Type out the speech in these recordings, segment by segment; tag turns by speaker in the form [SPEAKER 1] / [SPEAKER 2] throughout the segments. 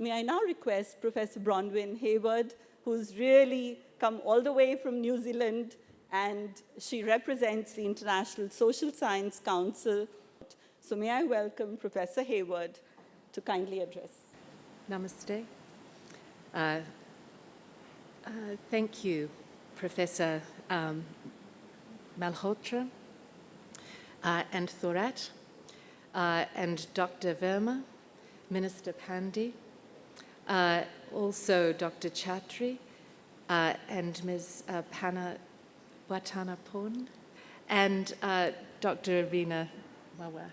[SPEAKER 1] may I now request Professor Bronwyn Hayward, who's really come all the way from New Zealand, and she represents the International Social Science Council. So may I welcome Professor Hayward to kindly address.
[SPEAKER 2] Namaste. Thank you, Professor Malhotra and Thorat, and Dr. Verma, Minister Pandey, also Dr. Chatri, and Ms. Panna Watanapon, and Dr. Rina Mawar.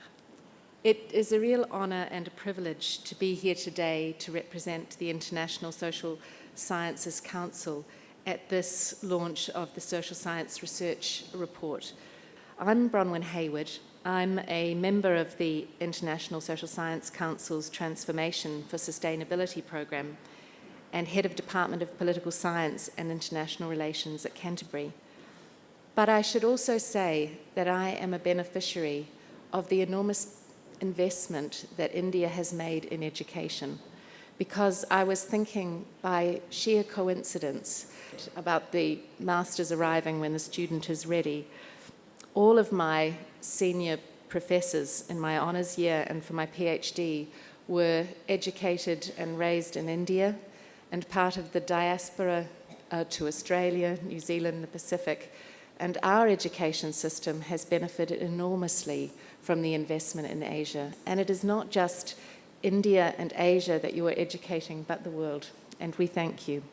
[SPEAKER 2] It is a real honour and a privilege to be here today to represent the International Social Sciences Council at this launch of the Social Science Research Report. I'm Bronwyn Hayward. I'm a member of the International Social Science Council's Transformation for Sustainability Programme and Head of Department of Political Science and International Relations at Canterbury. But I should also say that I am a beneficiary of the enormous investment that India has made in education, because I was thinking by sheer coincidence about the masters arriving when the student is ready. All of my senior professors in my honours year and for my PhD were educated and raised in India and part of the diaspora to Australia, New Zealand, the Pacific. And our education system has benefited enormously from the investment in Asia. And it is not just India and Asia that you are educating, but the world. And we thank you.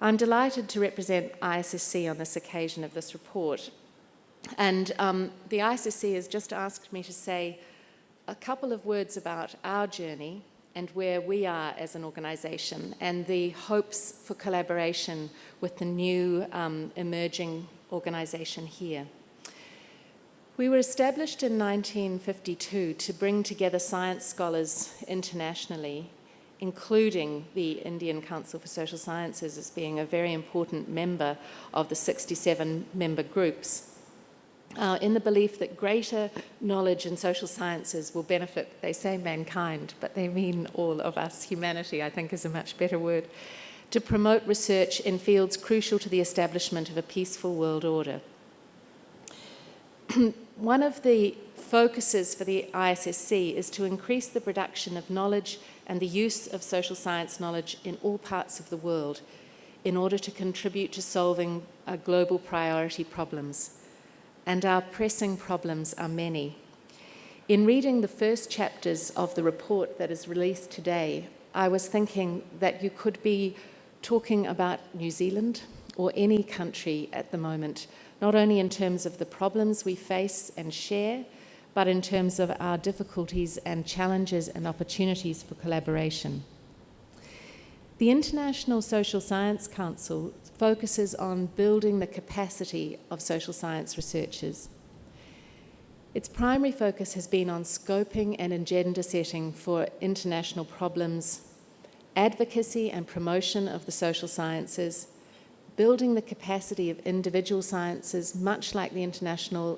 [SPEAKER 2] I'm delighted to represent ISSC on this occasion of this report. And the ISSC has just asked me to say a couple of words about our journey and where we are as an organisation and the hopes for collaboration with the new emerging organisation here. We were established in 1952 to bring together science scholars internationally, including the Indian Council for Social Sciences as being a very important member of the 67 member groups, in the belief that greater knowledge in social sciences will benefit, they say mankind, but they mean all of us. Humanity, I think, is a much better word, to promote research in fields crucial to the establishment of a peaceful world order. One of the focuses for the ISSC is to increase the production of knowledge and the use of social science knowledge in all parts of the world in order to contribute to solving global priority problems. And our pressing problems are many. In reading the first chapters of the report that is released today, I was thinking that you could be talking about New Zealand or any country at the moment, not only in terms of the problems we face and share, but in terms of our difficulties and challenges and opportunities for collaboration. The International Social Science Council focuses on building the capacity of social science researchers. Its primary focus has been on scoping and agenda setting for international problems, advocacy and promotion of the social sciences, building the capacity of individual sciences, much like the International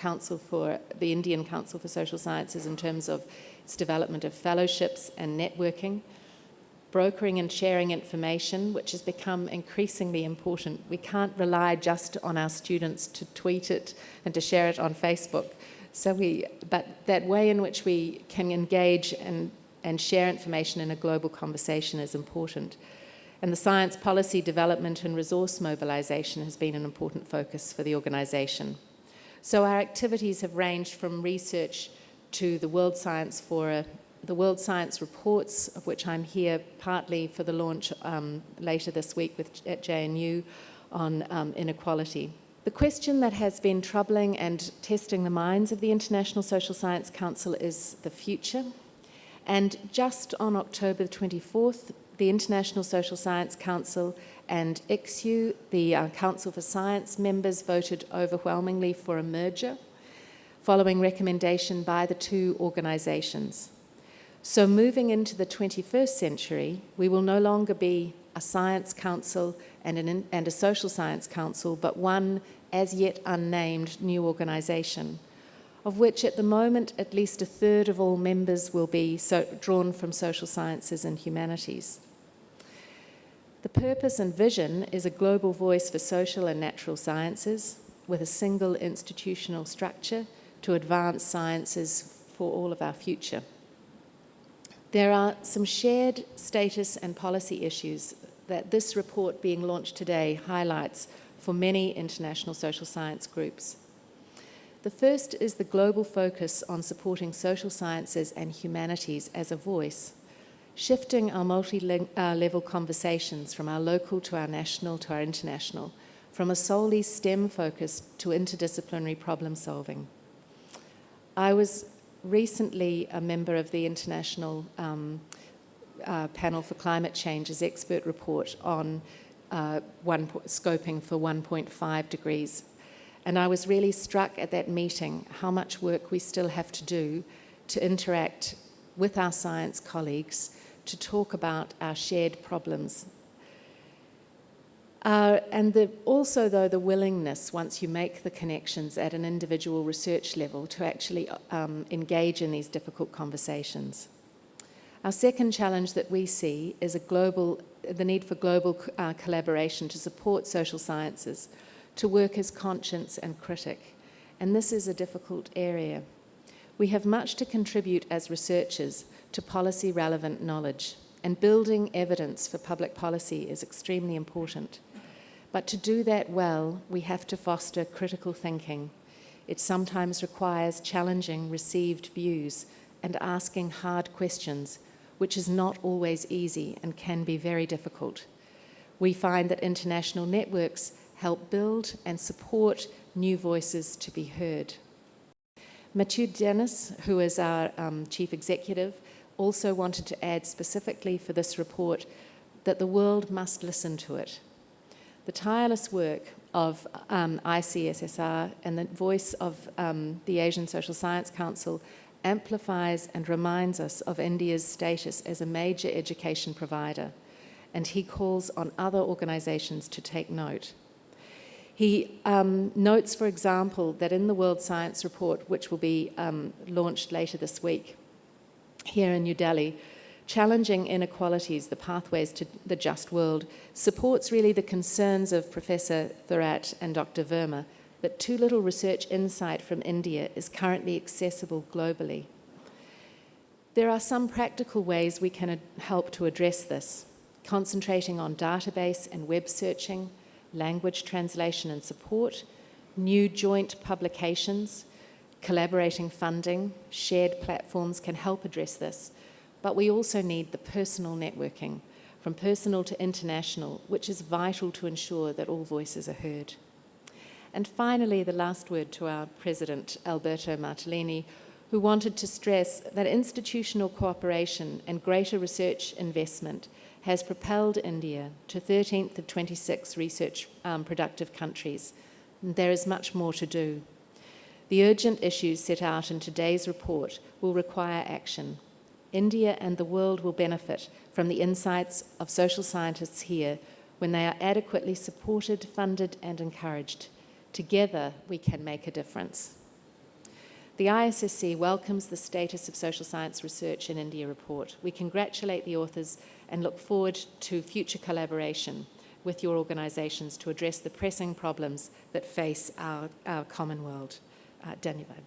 [SPEAKER 2] the Indian Council for Social Sciences in terms of its development of fellowships and networking, brokering and sharing information, which has become increasingly important. We can't rely just on our students to tweet it and to share it on Facebook. But that way in which we can engage and share information in a global conversation is important. And the science policy development and resource mobilisation has been an important focus for the organisation. So our activities have ranged from research to the World Science Fora, the World Science Reports, of which I'm here partly for the launch later this week at JNU on inequality. The question that has been troubling and testing the minds of the International Social Science Council is the future. And just on October 24th, the International Social Science Council and ICSU, the Council for Science members, voted overwhelmingly for a merger, following recommendation by the two organisations. So moving into the 21st century, we will no longer be a science council and a social science council, but one as yet unnamed new organisation, of which at the moment at least a third of all members will be drawn from social sciences and humanities. The purpose and vision is a global voice for social and natural sciences with a single institutional structure to advance sciences for all of our future. There are some shared status and policy issues that this report being launched today highlights for many international social science groups. The first is the global focus on supporting social sciences and humanities as a voice, shifting our multi-level conversations from our local to our national to our international, from a solely STEM focus to interdisciplinary problem solving. I was recently a member of the International Panel for Climate Change's expert report on scoping for 1.5 degrees. And I was really struck at that meeting how much work we still have to do to interact with our science colleagues to talk about our shared problems. Also, though, the willingness, once you make the connections at an individual research level, to actually engage in these difficult conversations. Our second challenge that we see is the need for global collaboration to support social sciences, to work as conscience and critic. And this is a difficult area. We have much to contribute as researchers to policy-relevant knowledge, and building evidence for public policy is extremely important. But to do that well, we have to foster critical thinking. It sometimes requires challenging received views and asking hard questions, which is not always easy and can be very difficult. We find that international networks help build and support new voices to be heard. Mathieu Dennis, who is our chief executive, also wanted to add specifically for this report that the world must listen to it. The tireless work of ICSSR and the voice of the Asian Social Science Council amplifies and reminds us of India's status as a major education provider, and he calls on other organisations to take note. He notes, for example, that in the World Science Report, which will be launched later this week here in New Delhi, Challenging Inequalities, the Pathways to the Just World, supports really the concerns of Professor Thorat and Dr. Verma that too little research insight from India is currently accessible globally. There are some practical ways we can help to address this, concentrating on database and web searching, language translation and support, new joint publications, collaborating funding, shared platforms can help address this. But we also need the personal networking, from personal to international, which is vital to ensure that all voices are heard. And finally, the last word to our President, Alberto Martellini, who wanted to stress that institutional cooperation and greater research investment has propelled India to 13th of 26 research productive countries. And there is much more to do. The urgent issues set out in today's report will require action. India and the world will benefit from the insights of social scientists here when they are adequately supported, funded, and encouraged. Together, we can make a difference. The ISSC welcomes the Status of Social Science Research in India report. We congratulate the authors and look forward to future collaboration with your organisations to address the pressing problems that face our common world. Dhanyavad.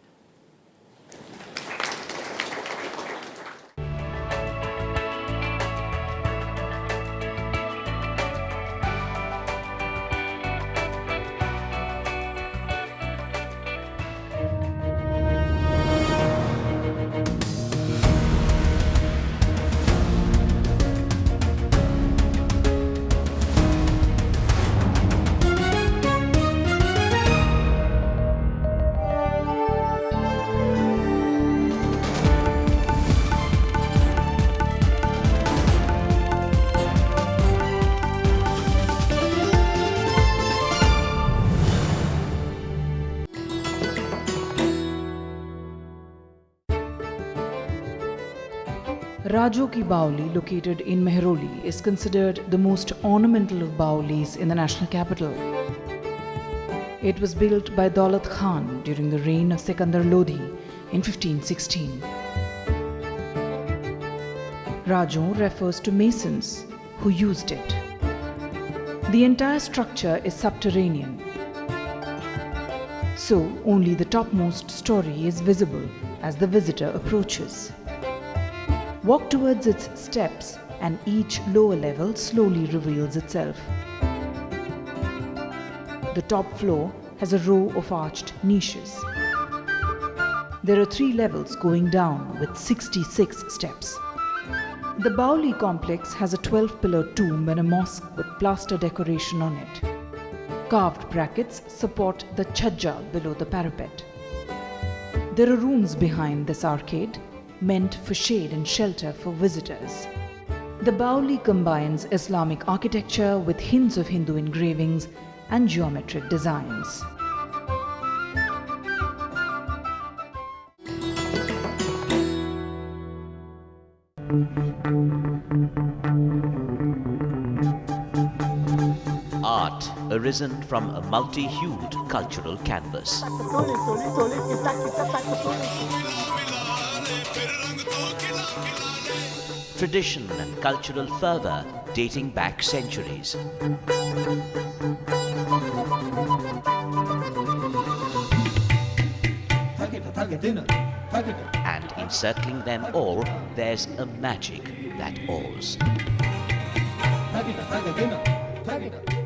[SPEAKER 3] Rajo Ki Baoli, located in Mehroli, is considered the most ornamental of Baolis in the national capital. It was built by Daulat Khan during the reign of Sikandar Lodhi in 1516. Rajon refers to masons who used it. The entire structure is subterranean, so only the topmost story is visible as the visitor approaches. Walk towards its steps and each lower level slowly reveals itself. The top floor has a row of arched niches. There are 3 levels going down with 66 steps. The Bauli complex has a 12-pillar tomb and a mosque with plaster decoration on it. Carved brackets support the chhajja below the parapet. There are rooms behind this arcade, meant for shade and shelter for visitors. The Bauli combines Islamic architecture with hints of Hindu engravings and geometric designs.
[SPEAKER 4] Art arisen from a multi-hued cultural canvas. Tradition and cultural fervor dating back centuries. And encircling them all, there's a magic that awes.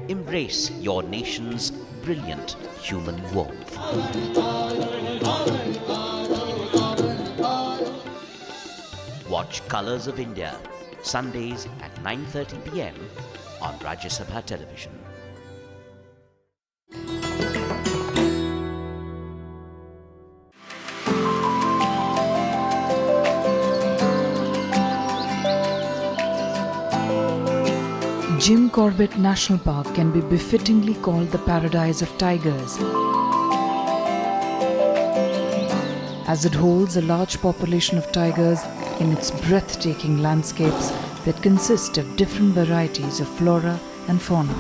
[SPEAKER 4] Embrace your nation's brilliant human warmth. Watch Colours of India, Sundays at 9:30 p.m. on Rajya Sabha Television.
[SPEAKER 3] Jim Corbett National Park can be befittingly called the paradise of tigers, as it holds a large population of tigers in its breathtaking landscapes that consist of different varieties of flora and fauna.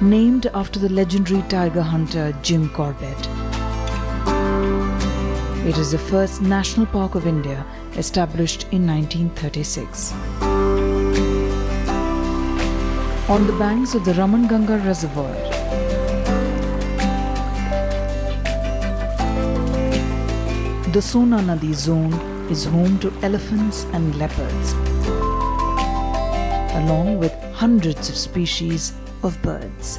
[SPEAKER 3] Named after the legendary tiger hunter Jim Corbett, it is the first national park of India established in 1936. On the banks of the Ramanganga Reservoir, the Sona Nadi zone is home to elephants and leopards, along with hundreds of species of birds.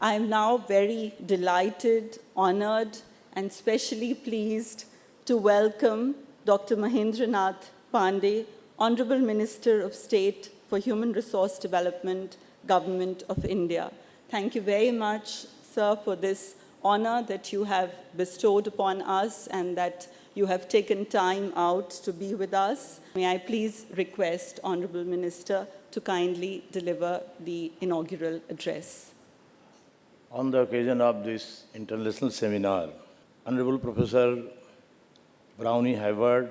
[SPEAKER 1] I am now very delighted, honored, and specially pleased to welcome Dr. Mahendranat Pandey, Honorable Minister of State for Human Resource Development, Government of India. Thank you very much, sir, for this honor that you have bestowed upon us and that you have taken time out to be with us. May I please request Honorable Minister to kindly deliver the inaugural address.
[SPEAKER 5] On the occasion of this international seminar, Honorable Professor Bronwyn Hayward,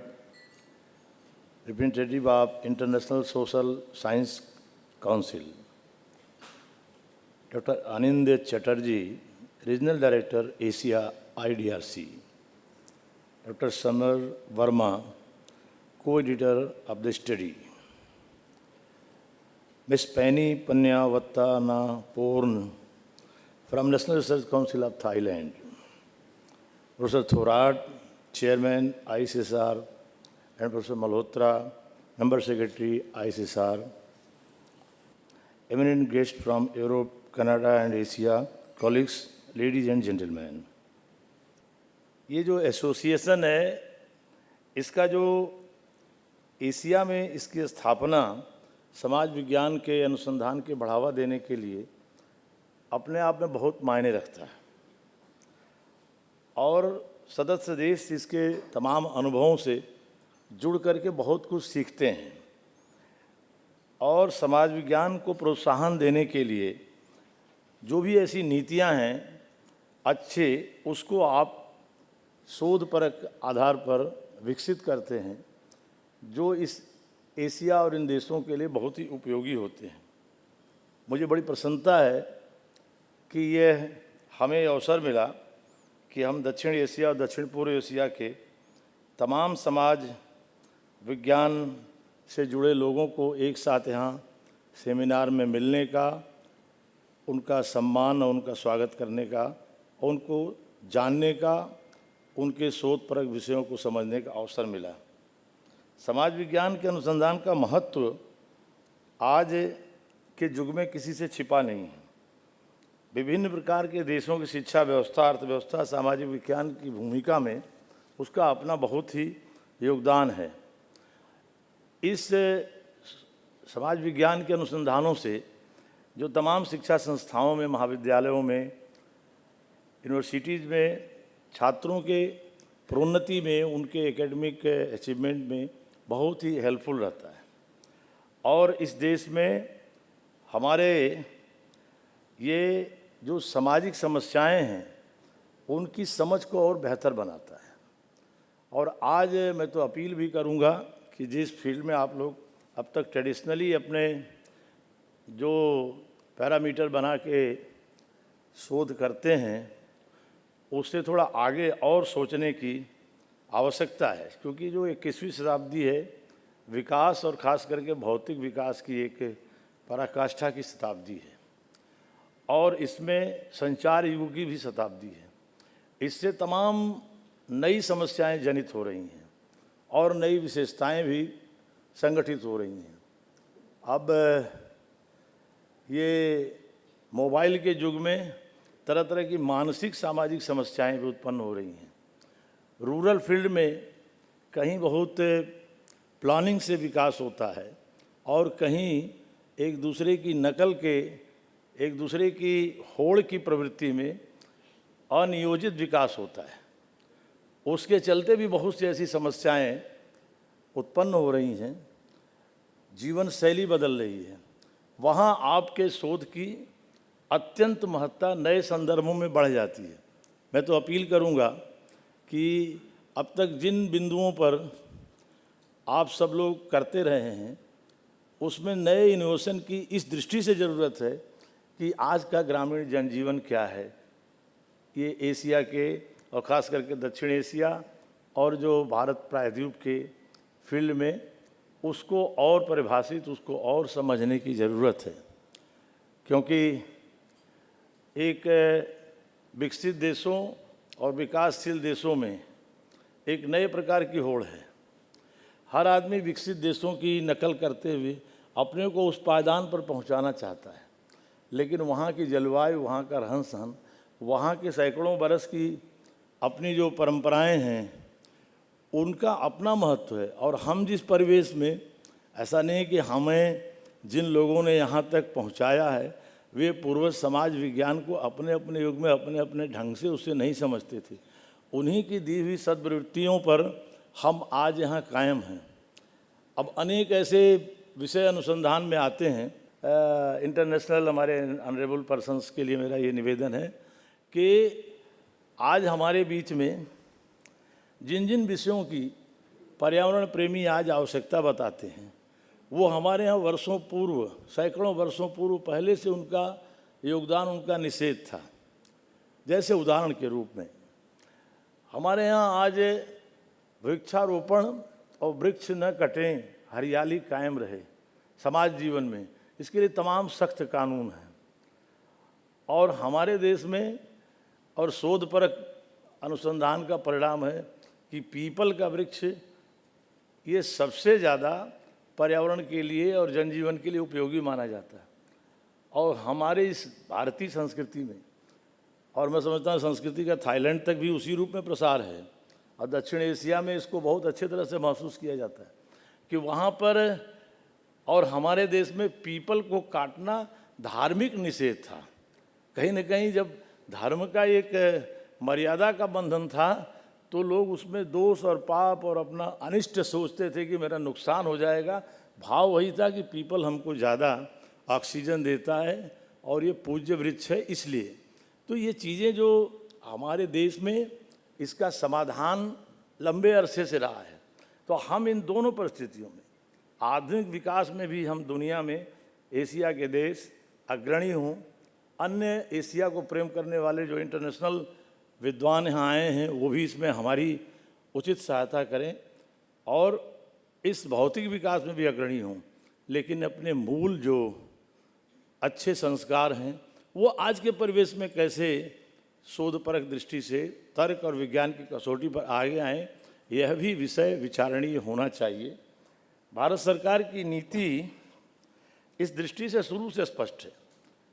[SPEAKER 5] representative of International Social Science Council, Dr. Anindya Chatterjee, Regional Director, Asia IDRC, Dr. Samar Verma, co-editor of the study, Ms. Penny Panyavattanaporn, from National Research Council of Thailand, Professor Thorat, Chairman, ICSR, and Professor Malhotra, Member Secretary, ICSR, eminent guests from Europe, Canada and Asia, colleagues, ladies and gentlemen. ये जो association है, इसका जो Asia में इसकी स्थापना समाज विज्ञान के अनुसंधान के बढ़ावा देने के लिए अपने आप में बहुत मायने रखता है और सदस्य देश इसके तमाम अनुभवों से जुड़ करके बहुत कुछ सीखते हैं और समाज विज्ञान को प्रोत्साहन देने के लिए जो भी ऐसी नीतियां हैं अच्छे, उसको आप शोधपरक आधार पर विकसित करते हैं जो इस एशिया और इन देशों के लिए बहुत ही उपयोगी होते हैं। मुझे बड़ी प्रसन्नता है कि यह हमें अवसर मिला कि हम दक्षिण एशिया और दक्षिण पूर्व एशिया के तमाम समाज विज्ञान से जुड़े लोगों को एक साथ यहाँ सेमिनार में मिलने का, उनका सम्मान और उनका स्वागत करने का, उनको जानने का, उनके शोधपरक विषयों को समझने का अवसर मिला। समाज विज्ञान के अनुसंधान का महत्व आज के युग में किसी से छिपा नहीं है। विभिन्न प्रकार के देशों की शिक्षा व्यवस्था, अर्थव्यवस्था, सामाजिक विज्ञान की भूमिका में उसका अपना बहुत ही योगदान है। इस समाज विज्ञान के अनुसंधानों से जो तमाम शिक्षा संस्थाओं में, महाविद्यालयों में, यूनिवर्सिटीज़ में छात्रों के प्रोन्नति में, उनके एकेडमिक अचीवमेंट में बहुत ही हेल्पफुल रहता है और इस देश में हमारे ये जो सामाजिक समस्याएं हैं उनकी समझ को और बेहतर बनाता है। और आज मैं तो अपील भी करूंगा कि जिस फील्ड में आप लोग अब तक ट्रेडिशनली अपने जो पैरामीटर बना के शोध करते हैं उससे थोड़ा आगे और सोचने की आवश्यकता है, क्योंकि जो 21वीं शताब्दी है विकास और ख़ास करके भौतिक विकास की एक पराकाष्ठा की शताब्दी है और इसमें संचार युग की भी शताब्दी है। इससे तमाम नई समस्याएं जनित हो रही हैं और नई विशेषताएं भी संगठित हो रही हैं। अब ये मोबाइल के युग में तरह तरह की मानसिक सामाजिक समस्याएं भी उत्पन्न हो रही हैं। रूरल फील्ड में कहीं बहुत प्लानिंग से विकास होता है और कहीं एक दूसरे की नकल के, एक दूसरे की होड़ की प्रवृत्ति में अनियोजित विकास होता है। उसके चलते भी बहुत सी ऐसी समस्याएं उत्पन्न हो रही हैं, जीवन शैली बदल रही है। वहाँ आपके शोध की अत्यंत महत्ता नए संदर्भों में बढ़ जाती है। मैं तो अपील करूँगा कि अब तक जिन बिंदुओं पर आप सब लोग करते रहे हैं उसमें नए इनोवेशन की इस दृष्टि से ज़रूरत है कि आज का ग्रामीण जनजीवन क्या है, ये एशिया के और ख़ास करके दक्षिण एशिया और जो भारत प्रायद्वीप के फील्ड में उसको और परिभाषित, उसको और समझने की ज़रूरत है। क्योंकि एक विकसित देशों और विकासशील देशों में एक नए प्रकार की होड़ है। हर आदमी विकसित देशों की नकल करते हुए अपने को उस पायदान पर पहुंचाना चाहता है, लेकिन वहाँ की जलवायु, वहाँ का रहन सहन, वहाँ के सैकड़ों बरस की अपनी जो परंपराएं हैं उनका अपना महत्व है। और हम जिस परिवेश में, ऐसा नहीं है कि हमें जिन लोगों ने यहाँ तक पहुँचाया है वे पूर्वज समाज विज्ञान को अपने अपने युग में अपने अपने ढंग से उसे नहीं समझते थे। उन्हीं की दी हुई सद्वृत्तियों पर हम आज यहाँ कायम हैं। अब अनेक ऐसे विषय अनुसंधान में आते हैं। इंटरनेशनल हमारे ऑनरेबल पर्सन्स के लिए मेरा ये निवेदन है कि आज हमारे बीच में जिन जिन विषयों की पर्यावरण प्रेमी आज आवश्यकता बताते हैं वो हमारे यहाँ वर्षों पूर्व, सैकड़ों वर्षों पूर्व पहले से उनका योगदान, उनका निषेध था। जैसे उदाहरण के रूप में हमारे यहाँ आज वृक्षारोपण और वृक्ष न कटें, हरियाली कायम रहे समाज जीवन में, इसके लिए तमाम सख्त कानून हैं। और हमारे देश में और शोधपरक अनुसंधान का परिणाम है कि पीपल का वृक्ष ये सबसे ज़्यादा पर्यावरण के लिए और जनजीवन के लिए उपयोगी माना जाता है। और हमारे इस भारतीय संस्कृति में, और मैं समझता हूँ संस्कृति का थाईलैंड तक भी उसी रूप में प्रसार है, और दक्षिण एशिया में इसको बहुत अच्छे तरह से महसूस किया जाता है कि वहाँ पर और हमारे देश में पीपल को काटना धार्मिक निषेध था। कहीं न कहीं जब धर्म का एक मर्यादा का बंधन था तो लोग उसमें दोष और पाप और अपना अनिष्ट सोचते थे कि मेरा नुकसान हो जाएगा। भाव वही था कि पीपल हमको ज़्यादा ऑक्सीजन देता है और ये पूज्य वृक्ष है, इसलिए। तो ये चीज़ें जो हमारे देश में इसका समाधान लंबे अरसे से रहा है, तो हम इन दोनों परिस्थितियों में आधुनिक विकास में भी हम दुनिया में एशिया के देश अग्रणी हों, अन्य एशिया को प्रेम करने वाले जो इंटरनेशनल विद्वान यहाँ आए हैं वो भी इसमें हमारी उचित सहायता करें और इस भौतिक विकास में भी अग्रणी हों, लेकिन अपने मूल जो अच्छे संस्कार हैं वो आज के परिवेश में कैसे शोधपरक दृष्टि से तर्क और विज्ञान की कसौटी पर आगे आएँ, यह भी विषय विचारणीय होना चाहिए। भारत सरकार की नीति इस दृष्टि से शुरू से स्पष्ट है।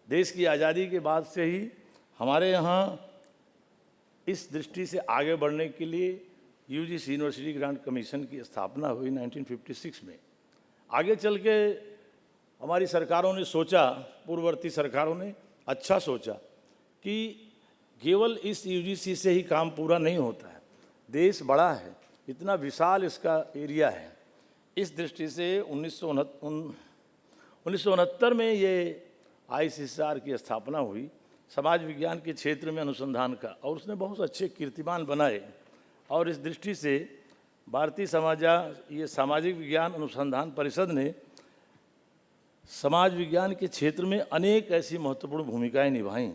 [SPEAKER 5] देश की आज़ादी के बाद से ही हमारे यहाँ इस दृष्टि से आगे बढ़ने के लिए यूजीसी यूनिवर्सिटी ग्रांट कमीशन की स्थापना हुई 1956 में। आगे चल के हमारी सरकारों ने सोचा, पूर्ववर्ती सरकारों ने अच्छा सोचा कि केवल इस यूजीसी से ही काम पूरा नहीं होता है, देश बड़ा है, इतना विशाल इसका एरिया है। इस दृष्टि से 1969 में ये आईसीएसआर की स्थापना हुई, समाज विज्ञान के क्षेत्र में अनुसंधान का, और उसने बहुत अच्छे कीर्तिमान बनाए। और इस दृष्टि से भारतीय सामाजिक विज्ञान अनुसंधान परिषद ने समाज विज्ञान के क्षेत्र में अनेक ऐसी महत्वपूर्ण भूमिकाएं निभाईं।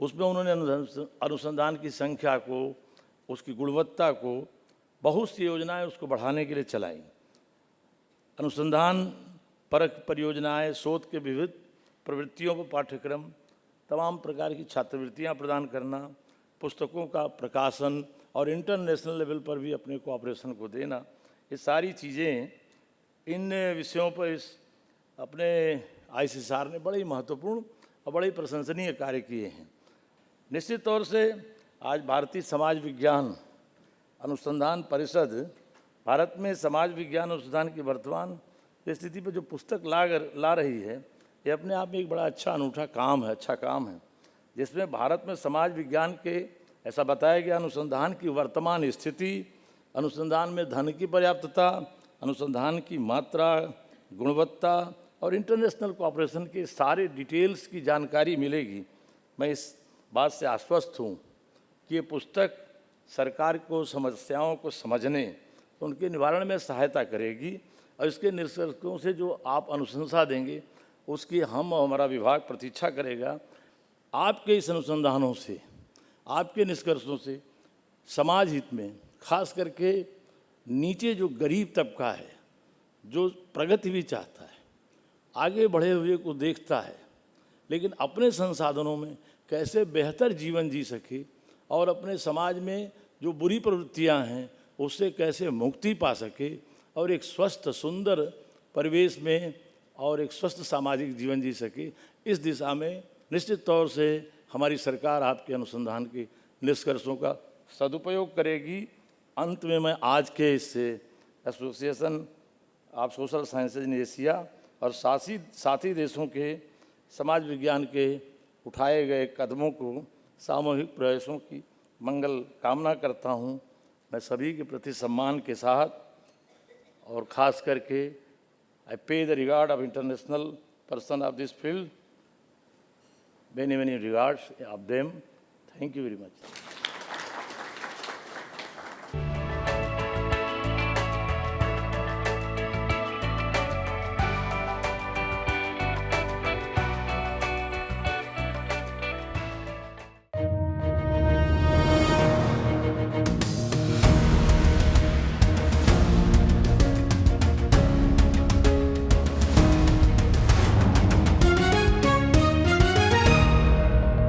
[SPEAKER 5] उसमें उन्होंने अनुसंधान की संख्या को, उसकी गुणवत्ता को, बहुत सी योजनाएं उसको बढ़ाने के लिए चलाईं। अनुसंधान परक परियोजनाएं, शोध के विविध प्रवृत्तियों पर पाठ्यक्रम, तमाम प्रकार की छात्रवृत्तियां प्रदान करना, पुस्तकों का प्रकाशन और इंटरनेशनल लेवल पर भी अपने कोऑपरेशन को देना, ये सारी चीज़ें इन विषयों पर इस अपने आईसीएसआर ने बड़े महत्वपूर्ण और बड़े प्रशंसनीय कार्य किए हैं। निश्चित तौर से आज भारतीय समाज विज्ञान अनुसंधान परिषद भारत में समाज विज्ञान अनुसंधान की वर्तमान स्थिति पर जो पुस्तक ला रही है, ये अपने आप में एक बड़ा अच्छा अनूठा काम है, अच्छा काम है, जिसमें भारत में समाज विज्ञान के ऐसा बताया गया अनुसंधान की वर्तमान स्थिति, अनुसंधान में धन की पर्याप्तता, अनुसंधान की मात्रा, गुणवत्ता और इंटरनेशनल कोऑपरेशन के सारे डिटेल्स की जानकारी मिलेगी। मैं इस बात से आश्वस्त हूँ कि ये पुस्तक सरकार को समस्याओं को समझने, उनके निवारण में सहायता करेगी और इसके निष्कर्षों से जो आप अनुशंसा देंगे उसकी हम और हमारा विभाग प्रतीक्षा करेगा। आपके इस अनुसंधानों से, आपके निष्कर्षों से समाज हित में, खास करके नीचे जो गरीब तबका है, जो प्रगति भी चाहता है, आगे बढ़े हुए को देखता है, लेकिन अपने संसाधनों में कैसे बेहतर जीवन जी सके और अपने समाज में जो बुरी प्रवृत्तियां हैं उससे कैसे मुक्ति पा सके और एक स्वस्थ सुंदर परिवेश में और एक स्वस्थ सामाजिक जीवन जी सके, इस दिशा में निश्चित तौर से हमारी सरकार आपके अनुसंधान के निष्कर्षों का सदुपयोग करेगी। अंत में मैं आज के इस association of social sciences in Asia और साथी देशों के समाज विज्ञान के उठाए गए कदमों को, सामूहिक प्रयासों की मंगल कामना करता हूँ। मैं सभी के प्रति सम्मान के साथ और ख़ास करके आई पे the regard of international person of this field, many regards of them. Thank you very much.